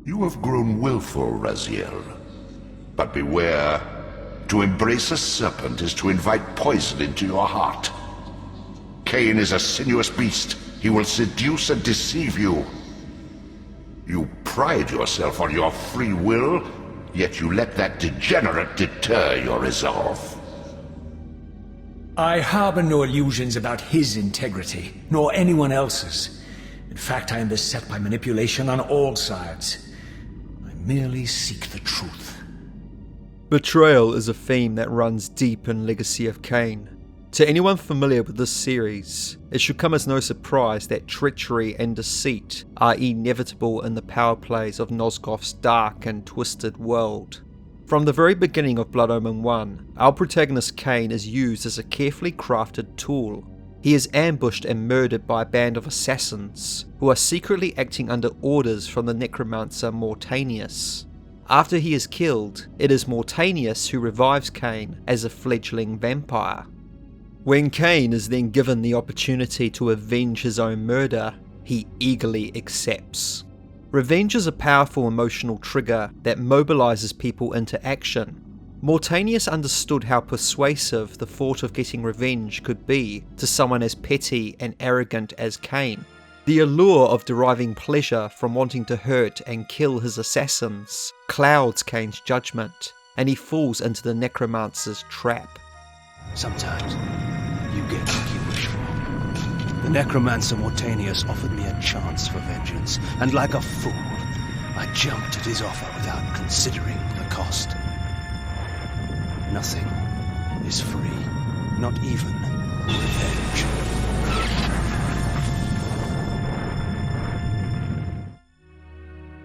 You have grown willful, Raziel. But beware. To embrace a serpent is to invite poison into your heart. Kain is a sinuous beast. He will seduce and deceive you. You pride yourself on your free will, yet you let that degenerate deter your resolve. I harbor no illusions about his integrity, nor anyone else's. In fact, I am beset by manipulation on all sides. I merely seek the truth. Betrayal is a theme that runs deep in Legacy of Kain. To anyone familiar with this series, it should come as no surprise that treachery and deceit are inevitable in the power plays of Nosgoth's dark and twisted world. From the very beginning of Blood Omen 1, our protagonist Kain is used as a carefully crafted tool. He is ambushed and murdered by a band of assassins, who are secretly acting under orders from the Necromancer Mortanius. After he is killed, it is Mortanius who revives Kain as a fledgling vampire. When Kain is then given the opportunity to avenge his own murder, he eagerly accepts. Revenge is a powerful emotional trigger that mobilises people into action. Mortanius understood how persuasive the thought of getting revenge could be to someone as petty and arrogant as Kain. The allure of deriving pleasure from wanting to hurt and kill his assassins clouds Kain's judgment, and he falls into the Necromancer's trap. Sometimes you get what you wish for. The Necromancer Mortanius offered me a chance for vengeance, and like a fool, I jumped at his offer without considering the cost. Nothing is free, not even revenge.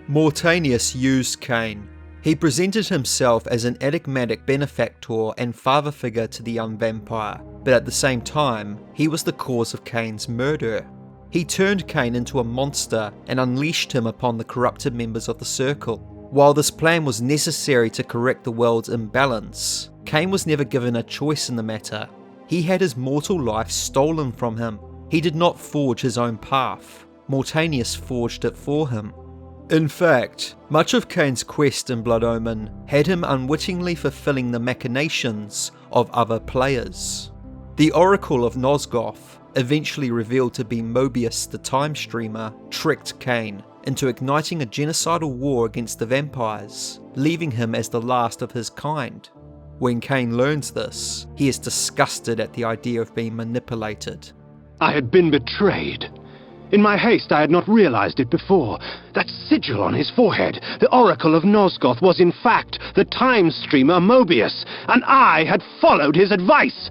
Mortanius used Kain. He presented himself as an enigmatic benefactor and father figure to the young vampire, but at the same time, he was the cause of Kain's murder. He turned Kain into a monster and unleashed him upon the corrupted members of the Circle. While this plan was necessary to correct the world's imbalance, Kain was never given a choice in the matter. He had his mortal life stolen from him. He did not forge his own path. Mortanius forged it for him. In fact, much of Kain's quest in Blood Omen had him unwittingly fulfilling the machinations of other players. The Oracle of Nosgoth, eventually revealed to be Mobius the Time Streamer, tricked Kain into igniting a genocidal war against the vampires, leaving him as the last of his kind. When Kain learns this, he is disgusted at the idea of being manipulated. I had been betrayed. In my haste, I had not realized it before. That sigil on his forehead, the Oracle of Nosgoth, was in fact the Time Streamer Mobius, and I had followed his advice.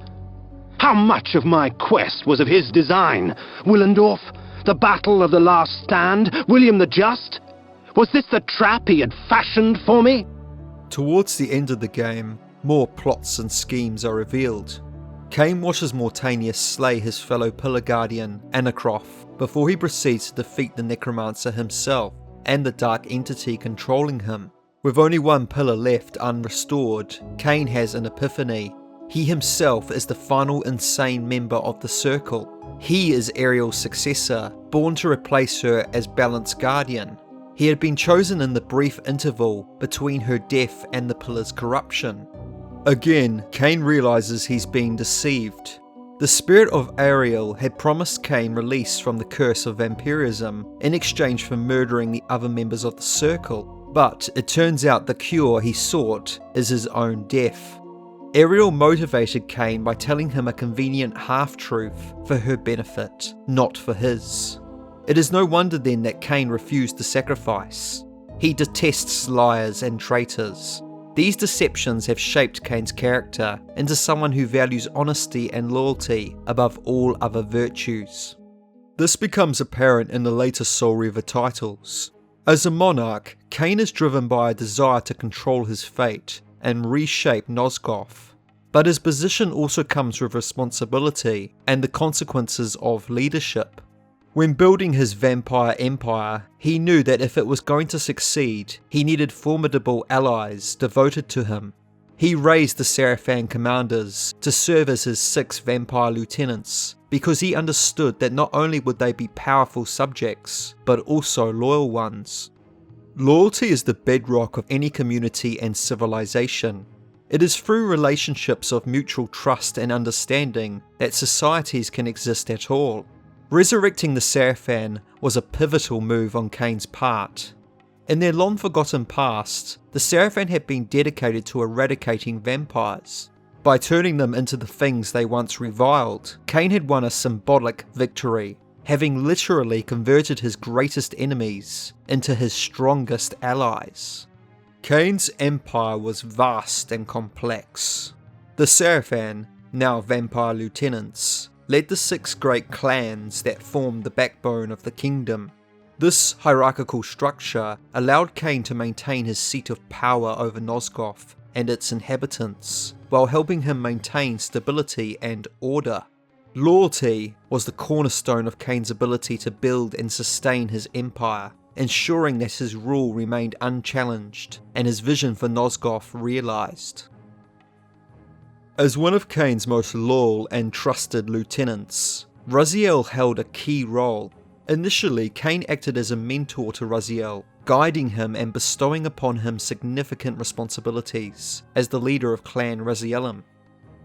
How much of my quest was of his design? Willendorf? The Battle of the Last Stand? William the Just? Was this the trap he had fashioned for me? Towards the end of the game, more plots and schemes are revealed. Kain watches Mortanius slay his fellow Pillar Guardian, Anakroth, before he proceeds to defeat the Necromancer himself and the dark entity controlling him. With only one pillar left unrestored, Kain has an epiphany. He himself is the final insane member of the Circle. He is Ariel's successor, born to replace her as Balance Guardian. He had been chosen in the brief interval between her death and the Pillar's corruption. Again, Kain realizes he's being deceived. The spirit of Ariel had promised Kain release from the curse of vampirism in exchange for murdering the other members of the Circle, but it turns out the cure he sought is his own death. Ariel motivated Kain by telling him a convenient half-truth for her benefit, not for his. It is no wonder then that Kain refused the sacrifice. He detests liars and traitors. These deceptions have shaped Kain's character into someone who values honesty and loyalty above all other virtues. This becomes apparent in the later Soul Reaver titles. As a monarch, Kain is driven by a desire to control his fate and reshape Nosgoth. But his position also comes with responsibility and the consequences of leadership. When building his vampire empire, he knew that if it was going to succeed, he needed formidable allies devoted to him. He raised the Seraphan commanders to serve as his 6 vampire lieutenants, because he understood that not only would they be powerful subjects, but also loyal ones. Loyalty is the bedrock of any community and civilization. It is through relationships of mutual trust and understanding that societies can exist at all. Resurrecting the Sarafan was a pivotal move on Kain's part. In their long-forgotten past, the Sarafan had been dedicated to eradicating vampires. By turning them into the things they once reviled, Kain had won a symbolic victory, having literally converted his greatest enemies into his strongest allies. Kain's empire was vast and complex. The Sarafan, now vampire lieutenants, led the 6 great clans that formed the backbone of the kingdom. This hierarchical structure allowed Kain to maintain his seat of power over Nosgoth and its inhabitants, while helping him maintain stability and order. Loyalty was the cornerstone of Kain's ability to build and sustain his empire, ensuring that his rule remained unchallenged and his vision for Nosgoth realised. As one of Kain's most loyal and trusted lieutenants, Raziel held a key role. Initially, Kain acted as a mentor to Raziel, guiding him and bestowing upon him significant responsibilities as the leader of Clan Razielim.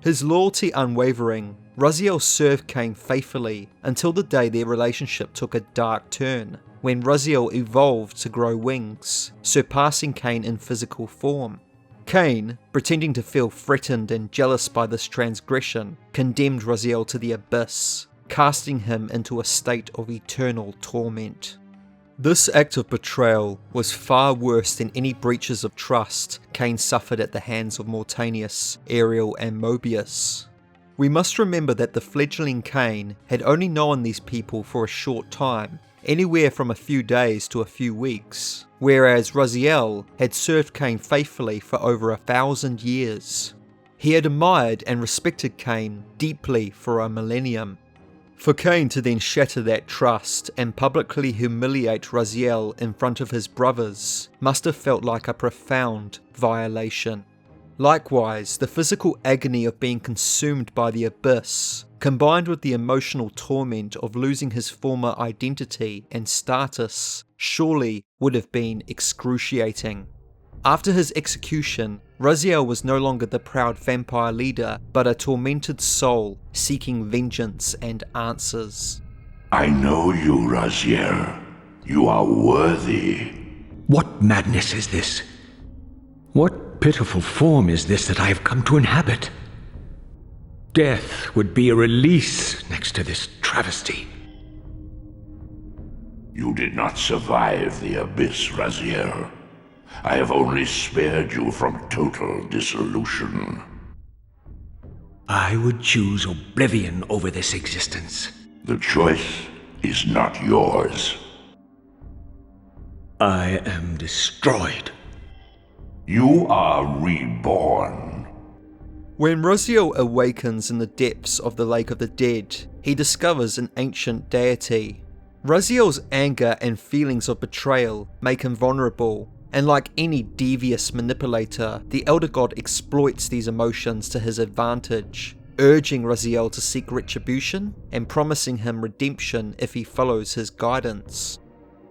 His loyalty unwavering, Raziel served Kain faithfully until the day their relationship took a dark turn, when Raziel evolved to grow wings, surpassing Kain in physical form. Kain, pretending to feel threatened and jealous by this transgression, condemned Raziel to the abyss, casting him into a state of eternal torment. This act of betrayal was far worse than any breaches of trust Kain suffered at the hands of Mortanius, Ariel and Mobius. We must remember that the fledgling Kain had only known these people for a short time, anywhere from a few days to a few weeks, whereas Raziel had served Kain faithfully for over 1,000 years. He had admired and respected Kain deeply for a millennium. For Kain to then shatter that trust and publicly humiliate Raziel in front of his brothers must have felt like a profound violation. Likewise, the physical agony of being consumed by the abyss, combined with the emotional torment of losing his former identity and status, surely would have been excruciating. After his execution, Raziel was no longer the proud vampire leader, but a tormented soul seeking vengeance and answers. I know you, Raziel. You are worthy. What madness is this? What pitiful form is this that I have come to inhabit? Death would be a release next to this travesty. You did not survive the abyss, Raziel. I have only spared you from total dissolution. I would choose oblivion over this existence. The choice is not yours. I am destroyed. You are reborn. When Raziel awakens in the depths of the Lake of the Dead, he discovers an ancient deity. Raziel's anger and feelings of betrayal make him vulnerable, and like any devious manipulator, the Elder God exploits these emotions to his advantage, urging Raziel to seek retribution and promising him redemption if he follows his guidance.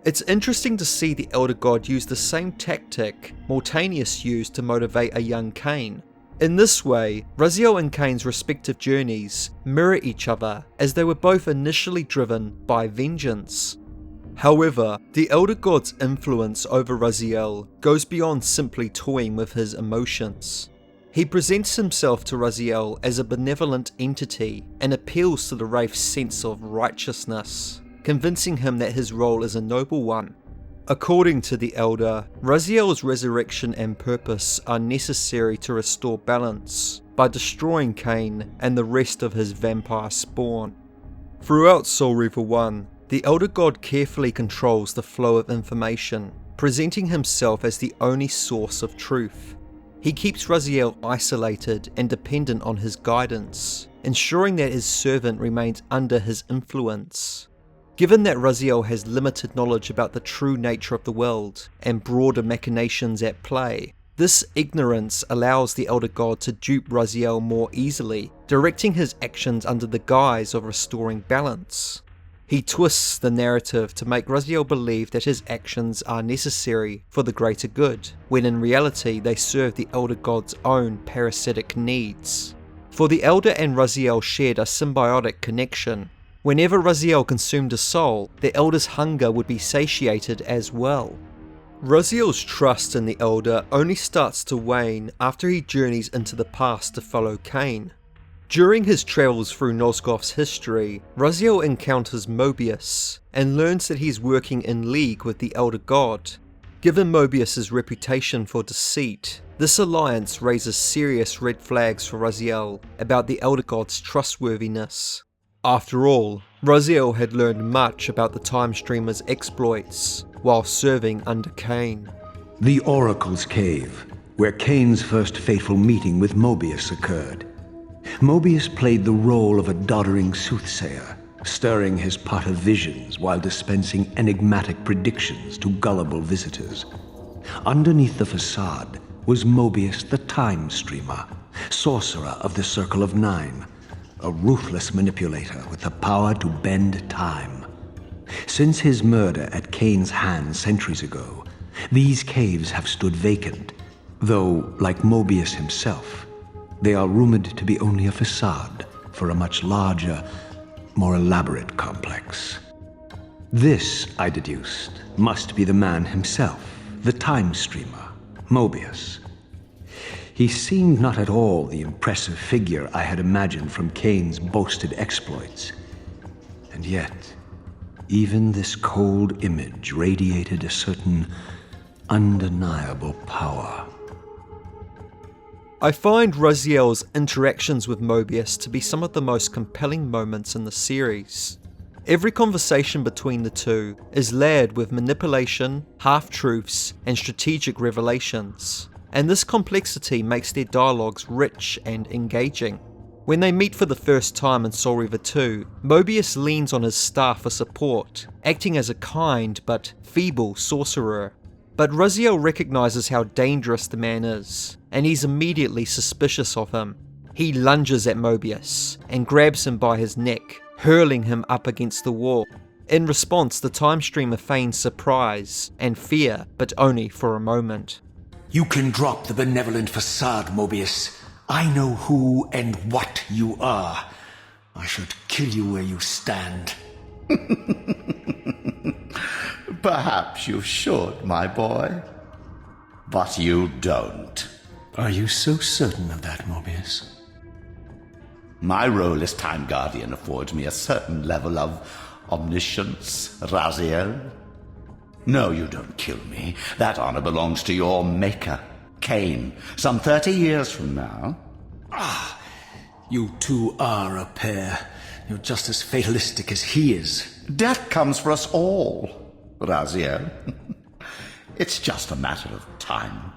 It's interesting to see the Elder God use the same tactic Mortanius used to motivate a young Kain. In this way, Raziel and Kain's respective journeys mirror each other, as they were both initially driven by vengeance. However, the Elder God's influence over Raziel goes beyond simply toying with his emotions. He presents himself to Raziel as a benevolent entity and appeals to the Wraith's sense of righteousness, convincing him that his role is a noble one. According to the Elder, Raziel's resurrection and purpose are necessary to restore balance by destroying Kain and the rest of his vampire spawn. Throughout Soul Reaver 1, the Elder God carefully controls the flow of information, presenting himself as the only source of truth. He keeps Raziel isolated and dependent on his guidance, ensuring that his servant remains under his influence. Given that Raziel has limited knowledge about the true nature of the world and broader machinations at play, this ignorance allows the Elder God to dupe Raziel more easily, directing his actions under the guise of restoring balance. He twists the narrative to make Raziel believe that his actions are necessary for the greater good, when in reality they serve the Elder God's own parasitic needs. For the Elder and Raziel shared a symbiotic connection. Whenever Raziel consumed a soul, the Elder's hunger would be satiated as well. Raziel's trust in the Elder only starts to wane after he journeys into the past to follow Kain. During his travels through Nosgoth's history, Raziel encounters Mobius and learns that he's working in league with the Elder God. Given Mobius's reputation for deceit, this alliance raises serious red flags for Raziel about the Elder God's trustworthiness. After all, Raziel had learned much about the Time Streamer's exploits while serving under Kain. The Oracle's Cave, where Kain's first fateful meeting with Mobius occurred. Mobius played the role of a doddering soothsayer, stirring his pot of visions while dispensing enigmatic predictions to gullible visitors. Underneath the facade was Mobius the Time Streamer, sorcerer of the Circle of Nine, a ruthless manipulator with the power to bend time. Since his murder at Kain's hands centuries ago, these caves have stood vacant, though, like Mobius himself, they are rumored to be only a facade for a much larger, more elaborate complex. This, I deduced, must be the man himself, the Time Streamer, Mobius. He seemed not at all the impressive figure I had imagined from Kain's boasted exploits. And yet, even this cold image radiated a certain undeniable power. I find Raziel's interactions with Mobius to be some of the most compelling moments in the series. Every conversation between the two is layered with manipulation, half-truths, and strategic revelations, and this complexity makes their dialogues rich and engaging. When they meet for the first time in Soul Reaver 2, Mobius leans on his staff for support, acting as a kind but feeble sorcerer. But Raziel recognises how dangerous the man is, and he's immediately suspicious of him. He lunges at Mobius and grabs him by his neck, hurling him up against the wall. In response, the Time Streamer feigns surprise and fear, but only for a moment. You can drop the benevolent facade, Mobius. I know who and what you are. I should kill you where you stand. Perhaps you should, my boy. But you don't. Are you so certain of that, Mobius? My role as Time Guardian affords me a certain level of omniscience, Raziel. No, you don't kill me. That honor belongs to your maker, Kain, some 30 years from now. You two are a pair. You're just as fatalistic as he is. Death comes for us all, Raziel. It's just a matter of time.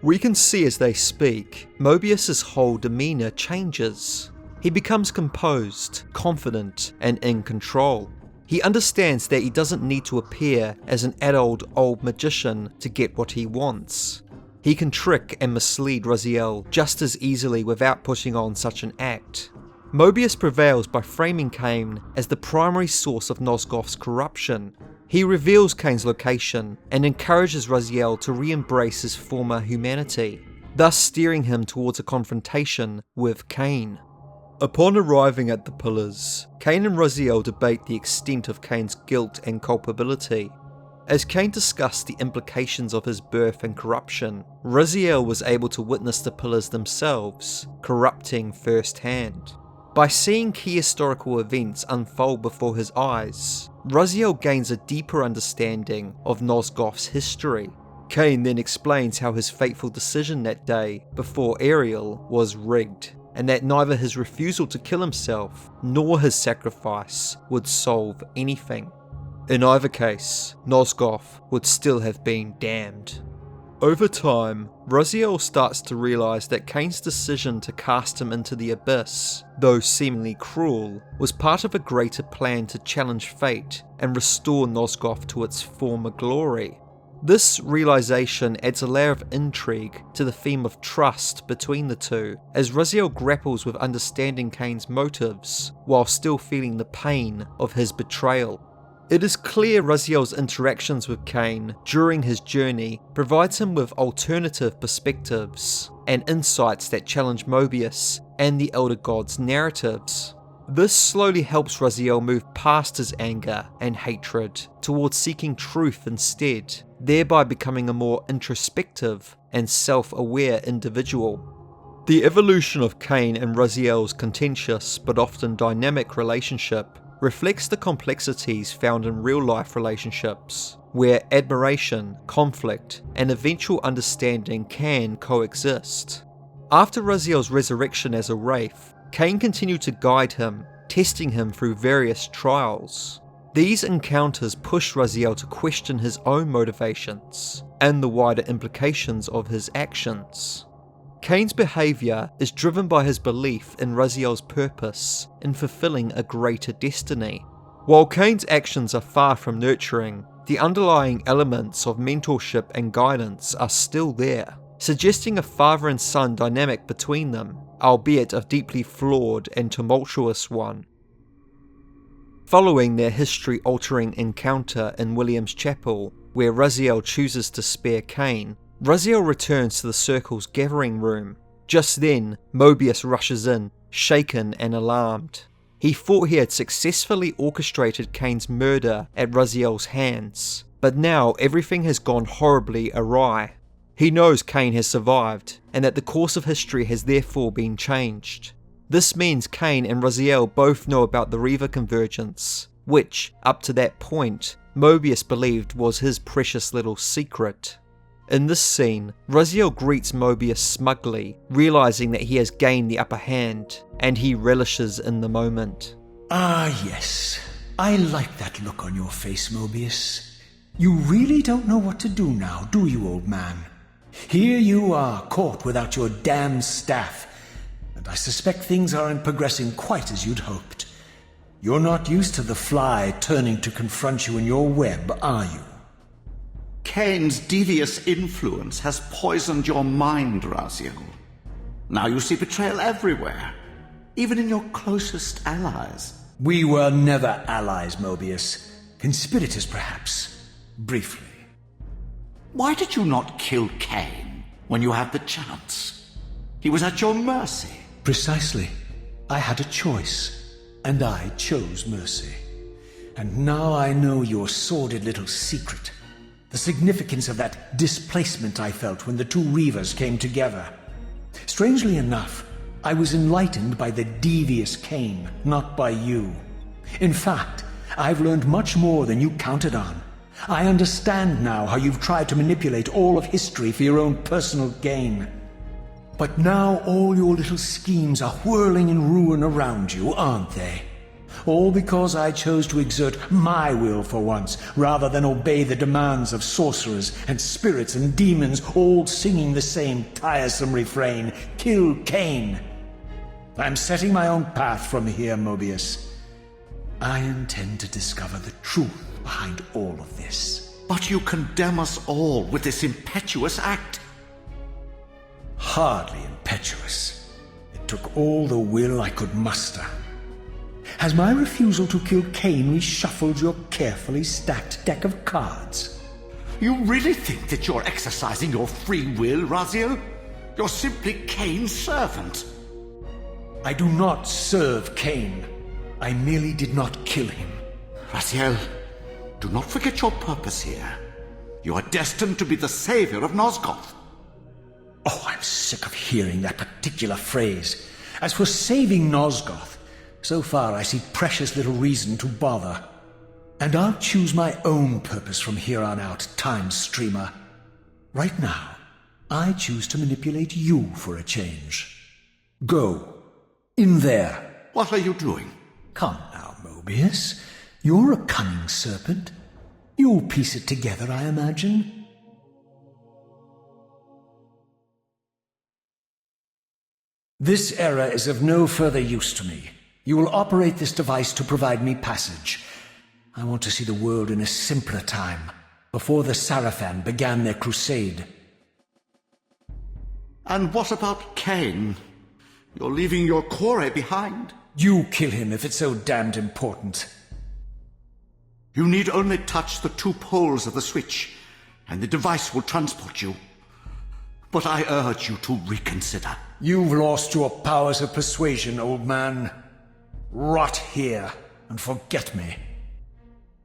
We can see as they speak, Mobius's whole demeanour changes. He becomes composed, confident, and in control. He understands that he doesn't need to appear as an adult old magician to get what he wants. He can trick and mislead Raziel just as easily without putting on such an act. Mobius prevails by framing Kain as the primary source of Nosgoth's corruption. He reveals Kain's location and encourages Raziel to re-embrace his former humanity, thus steering him towards a confrontation with Kain. Upon arriving at the Pillars, Kain and Raziel debate the extent of Kain's guilt and culpability. As Kain discussed the implications of his birth and corruption, Raziel was able to witness the Pillars themselves, corrupting firsthand. By seeing key historical events unfold before his eyes, Raziel gains a deeper understanding of Nosgoth's history. Kain then explains how his fateful decision that day before Ariel was rigged, and that neither his refusal to kill himself nor his sacrifice would solve anything. In either case, Nosgoth would still have been damned. Over time, Raziel starts to realise that Kain's decision to cast him into the abyss, though seemingly cruel, was part of a greater plan to challenge fate and restore Nosgoth to its former glory. This realization adds a layer of intrigue to the theme of trust between the two, as Raziel grapples with understanding Kain's motives, while still feeling the pain of his betrayal. It is clear Raziel's interactions with Kain during his journey provides him with alternative perspectives and insights that challenge Mobius and the Elder Gods' narratives. This slowly helps Raziel move past his anger and hatred towards seeking truth instead, thereby becoming a more introspective and self-aware individual. The evolution of Kain and Raziel's contentious but often dynamic relationship reflects the complexities found in real-life relationships, where admiration, conflict, and eventual understanding can coexist. After Raziel's resurrection as a wraith, Kain continued to guide him, testing him through various trials. These encounters pushed Raziel to question his own motivations and the wider implications of his actions. Kain's behaviour is driven by his belief in Raziel's purpose in fulfilling a greater destiny. While Kain's actions are far from nurturing, the underlying elements of mentorship and guidance are still there, suggesting a father and son dynamic between them, albeit a deeply flawed and tumultuous one. Following their history-altering encounter in William's Chapel, where Raziel chooses to spare Kain, Raziel returns to the Circle's gathering room. Just then, Mobius rushes in, shaken and alarmed. He thought he had successfully orchestrated Kain's murder at Raziel's hands, but now everything has gone horribly awry. He knows Kain has survived, and that the course of history has therefore been changed. This means Kain and Raziel both know about the Reaver convergence, which, up to that point, Mobius believed was his precious little secret. In this scene, Raziel greets Mobius smugly, realizing that he has gained the upper hand, and he relishes in the moment. Ah yes, I like that look on your face, Mobius. You really don't know what to do now, do you, old man? Here you are, caught without your damned staff, and I suspect things aren't progressing quite as you'd hoped. You're not used to the fly turning to confront you in your web, are you? Kain's devious influence has poisoned your mind, Raziel. Now you see betrayal everywhere, even in your closest allies. We were never allies, Mobius. Conspirators, perhaps. Briefly. Why did you not kill Kain when you had the chance? He was at your mercy. Precisely. I had a choice, and I chose mercy. And now I know your sordid little secret. The significance of that displacement I felt when the two Reavers came together. Strangely enough, I was enlightened by the devious Kain, not by you. In fact, I've learned much more than you counted on. I understand now how you've tried to manipulate all of history for your own personal gain. But now all your little schemes are whirling in ruin around you, aren't they? All because I chose to exert my will for once, rather than obey the demands of sorcerers and spirits and demons, all singing the same tiresome refrain, "Kill Kain." I'm setting my own path from here, Mobius. I intend to discover the truth behind all of this. But you condemn us all with this impetuous act. Hardly impetuous. It took all the will I could muster. Has my refusal to kill Kain reshuffled your carefully stacked deck of cards? You really think that you're exercising your free will, Raziel? You're simply Kain's servant. I do not serve Kain. I merely did not kill him. Raziel, do not forget your purpose here. You are destined to be the savior of Nosgoth. Oh, I'm sick of hearing that particular phrase. As for saving Nosgoth, so far I see precious little reason to bother. And I'll choose my own purpose from here on out, Time Streamer. Right now, I choose to manipulate you for a change. Go. In there. What are you doing? Come now, Mobius. You're a cunning serpent. You'll piece it together, I imagine. This error is of no further use to me. You will operate this device to provide me passage. I want to see the world in a simpler time, before the Sarafan began their crusade. And what about Kain? You're leaving your core behind. You kill him if it's so damned important. You need only touch the 2 poles of the switch, and the device will transport you. But I urge you to reconsider. You've lost your powers of persuasion, old man. Rot here and forget me.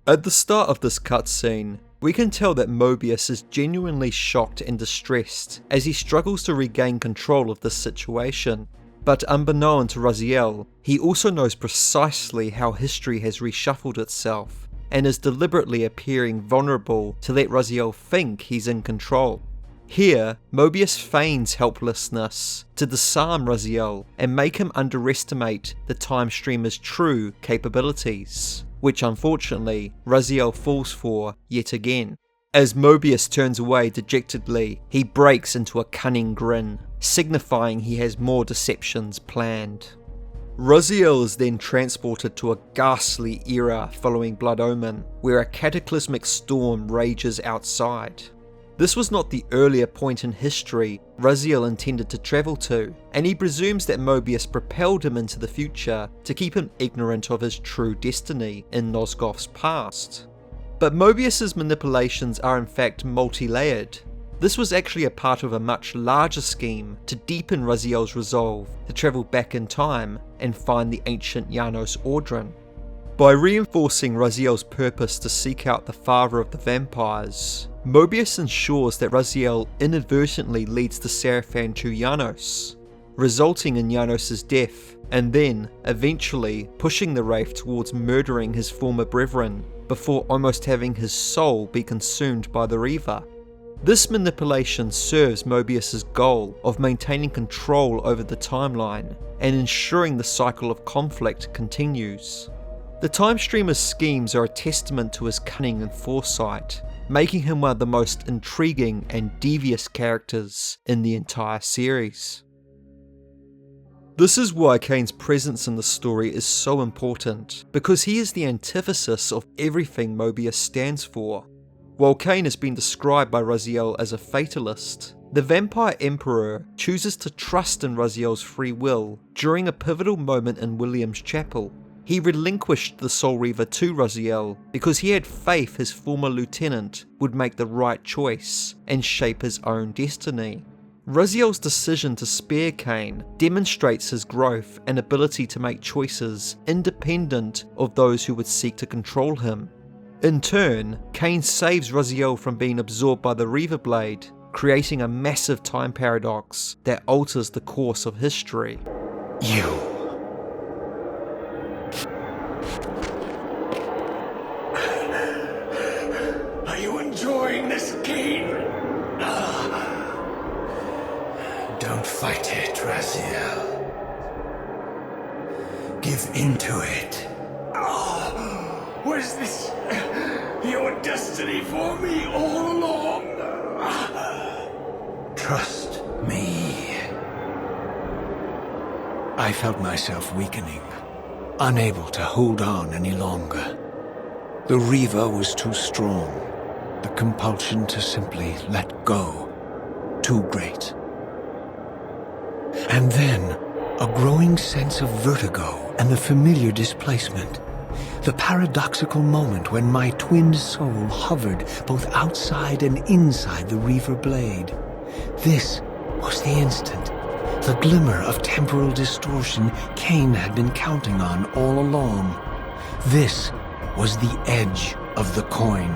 At the start of this cutscene, we can tell that Mobius is genuinely shocked and distressed as he struggles to regain control of this situation. But unbeknown to Raziel, he also knows precisely how history has reshuffled itself, and is deliberately appearing vulnerable to let Raziel think he's in control. Here, Mobius feigns helplessness to disarm Raziel and make him underestimate the Time Streamer's true capabilities, which unfortunately Raziel falls for yet again. As Mobius turns away dejectedly, he breaks into a cunning grin, signifying he has more deceptions planned. Raziel is then transported to a ghastly era following Blood Omen, where a cataclysmic storm rages outside. This was not the earlier point in history Raziel intended to travel to, and he presumes that Mobius propelled him into the future to keep him ignorant of his true destiny in Nosgoth's past. But Mobius's manipulations are in fact multi-layered. This was actually a part of a much larger scheme to deepen Raziel's resolve to travel back in time and find the ancient Janos Ordran. By reinforcing Raziel's purpose to seek out the father of the vampires, Mobius ensures that Raziel inadvertently leads the Sarafan to Janos, resulting in Janos' death, and then, eventually, pushing the Wraith towards murdering his former brethren, before almost having his soul be consumed by the Reaver. This manipulation serves Mobius's goal of maintaining control over the timeline, and ensuring the cycle of conflict continues. The Time Streamer's schemes are a testament to his cunning and foresight, making him one of the most intriguing and devious characters in the entire series. This is why Kain's presence in the story is so important, because he is the antithesis of everything Mobius stands for. While Kain has been described by Raziel as a fatalist, the Vampire Emperor chooses to trust in Raziel's free will during a pivotal moment in William's chapel. He relinquished the Soul Reaver to Raziel because he had faith his former lieutenant would make the right choice and shape his own destiny. Raziel's decision to spare Kain demonstrates his growth and ability to make choices independent of those who would seek to control him. In turn, Kain saves Raziel from being absorbed by the Reaver Blade, creating a massive time paradox that alters the course of history. You. Are you enjoying this game? Don't fight it, Raziel. Give into it. Was this your destiny for me all along? Trust me. I felt myself weakening, unable to hold on any longer. The Reaver was too strong. The compulsion to simply let go, too great. And then, a growing sense of vertigo and the familiar displacement. The paradoxical moment when my twinned soul hovered both outside and inside the Reaver blade. This was the instant, the glimmer of temporal distortion Kain had been counting on all along. This was the edge of the coin,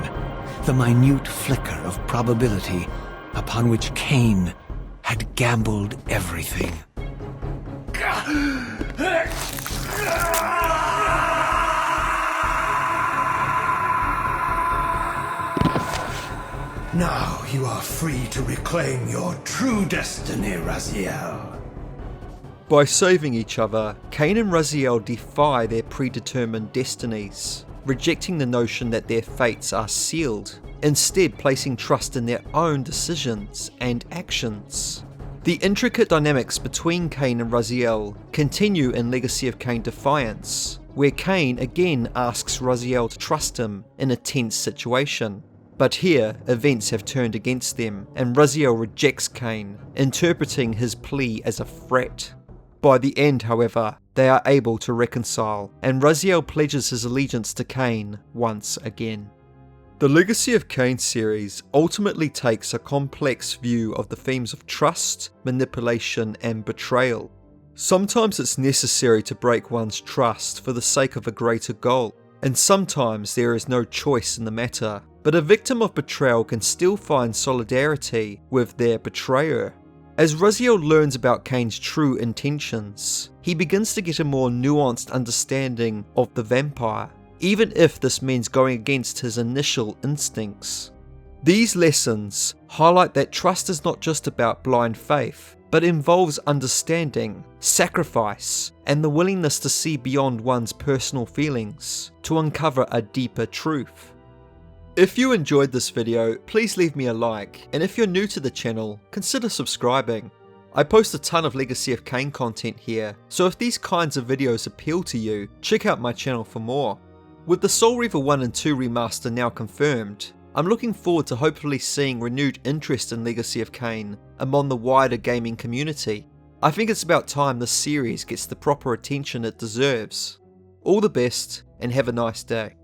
the minute flicker of probability upon which Kain had gambled everything. Now you are free to reclaim your true destiny, Raziel. By saving each other, Kain and Raziel defy their predetermined destinies, rejecting the notion that their fates are sealed, instead placing trust in their own decisions and actions. The intricate dynamics between Kain and Raziel continue in Legacy of Kain Defiance, where Kain again asks Raziel to trust him in a tense situation. But here, events have turned against them, and Raziel rejects Kain, interpreting his plea as a threat. By the end, however, they are able to reconcile, and Raziel pledges his allegiance to Kain once again. The Legacy of Kain series ultimately takes a complex view of the themes of trust, manipulation, and betrayal. Sometimes it's necessary to break one's trust for the sake of a greater goal, and sometimes there is no choice in the matter, but a victim of betrayal can still find solidarity with their betrayer. As Raziel learns about Kain's true intentions, he begins to get a more nuanced understanding of the vampire, even if this means going against his initial instincts. These lessons highlight that trust is not just about blind faith, but involves understanding, sacrifice, and the willingness to see beyond one's personal feelings to uncover a deeper truth. If you enjoyed this video, please leave me a like, and if you're new to the channel, consider subscribing. I post a ton of Legacy of Kain content here, so if these kinds of videos appeal to you, check out my channel for more. With the Soul Reaver 1 and 2 remaster now confirmed, I'm looking forward to hopefully seeing renewed interest in Legacy of Kain among the wider gaming community. I think it's about time this series gets the proper attention it deserves. All the best, and have a nice day.